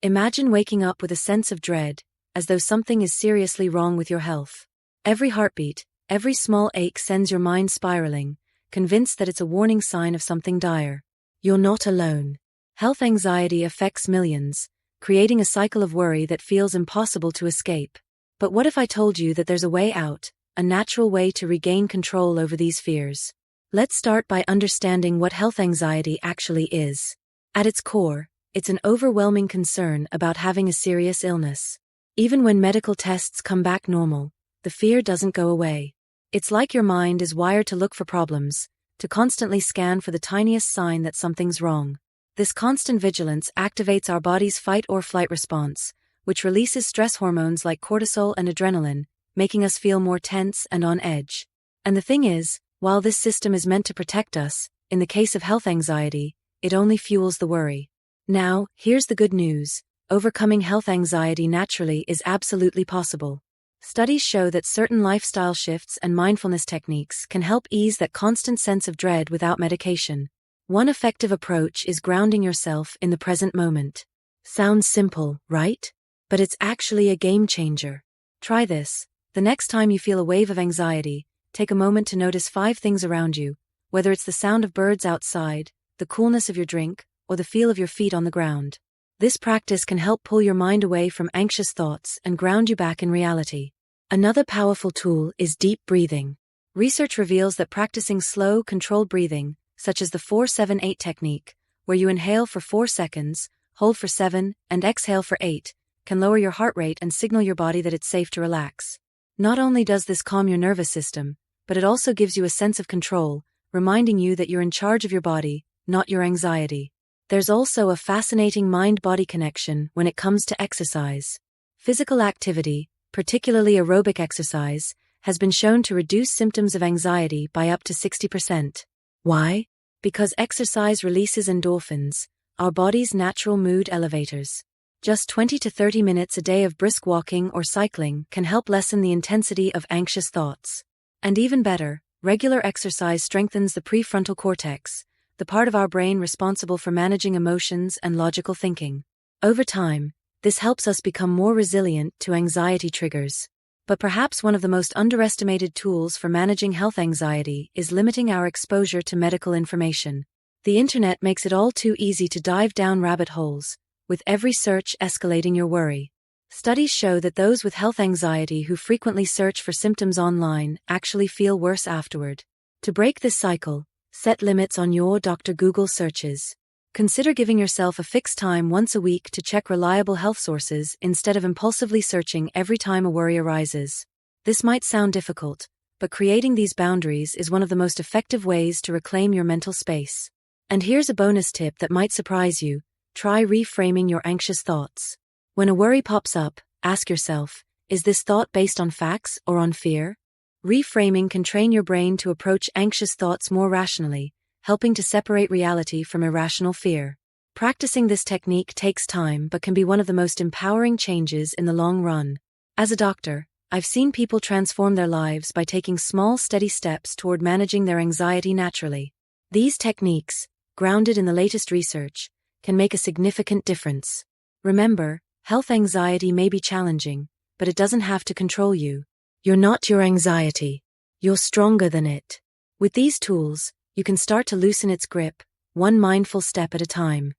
Imagine waking up with a sense of dread, as though something is seriously wrong with your health. Every heartbeat, every small ache sends your mind spiraling, convinced that it's a warning sign of something dire. You're not alone. Health anxiety affects millions, creating a cycle of worry that feels impossible to escape. But what if I told you that there's a way out, a natural way to regain control over these fears? Let's start by understanding what health anxiety actually is. At its core, it's an overwhelming concern about having a serious illness. Even when medical tests come back normal, the fear doesn't go away. It's like your mind is wired to look for problems, to constantly scan for the tiniest sign that something's wrong. This constant vigilance activates our body's fight-or-flight response, which releases stress hormones like cortisol and adrenaline, making us feel more tense and on edge. And the thing is, while this system is meant to protect us, in the case of health anxiety, it only fuels the worry. Now, here's the good news. Overcoming health anxiety naturally is absolutely possible. Studies show that certain lifestyle shifts and mindfulness techniques can help ease that constant sense of dread without medication. One effective approach is grounding yourself in the present moment. Sounds simple, right? But it's actually a game changer. Try this. The next time you feel a wave of anxiety, take a moment to notice 5 things around you, whether it's the sound of birds outside, the coolness of your drink, or the feel of your feet on the ground. This practice can help pull your mind away from anxious thoughts and ground you back in reality. Another powerful tool is deep breathing. Research reveals that practicing slow, controlled breathing, such as the 4-7-8 technique, where you inhale for 4 seconds, hold for 7, and exhale for 8, can lower your heart rate and signal your body that it's safe to relax. Not only does this calm your nervous system, but it also gives you a sense of control, reminding you that you're in charge of your body, not your anxiety. There's also a fascinating mind-body connection when it comes to exercise. Physical activity, particularly aerobic exercise, has been shown to reduce symptoms of anxiety by up to 60%. Why? Because exercise releases endorphins, our body's natural mood elevators. Just 20 to 30 minutes a day of brisk walking or cycling can help lessen the intensity of anxious thoughts. And even better, regular exercise strengthens the prefrontal cortex, the part of our brain responsible for managing emotions and logical thinking. Over time, this helps us become more resilient to anxiety triggers. But perhaps one of the most underestimated tools for managing health anxiety is limiting our exposure to medical information. The internet makes it all too easy to dive down rabbit holes, with every search escalating your worry. Studies show that those with health anxiety who frequently search for symptoms online actually feel worse afterward. To break this cycle, set limits on your Dr. Google searches. Consider giving yourself a fixed time once a week to check reliable health sources instead of impulsively searching every time a worry arises. This might sound difficult, but creating these boundaries is one of the most effective ways to reclaim your mental space. And here's a bonus tip that might surprise you. Try reframing your anxious thoughts. When a worry pops up, ask yourself, is this thought based on facts or on fear? Reframing can train your brain to approach anxious thoughts more rationally, helping to separate reality from irrational fear. Practicing this technique takes time but can be one of the most empowering changes in the long run. As a doctor, I've seen people transform their lives by taking small, steady steps toward managing their anxiety naturally. These techniques, grounded in the latest research, can make a significant difference. Remember, health anxiety may be challenging, but it doesn't have to control you. You're not your anxiety. You're stronger than it. With these tools, you can start to loosen its grip, one mindful step at a time.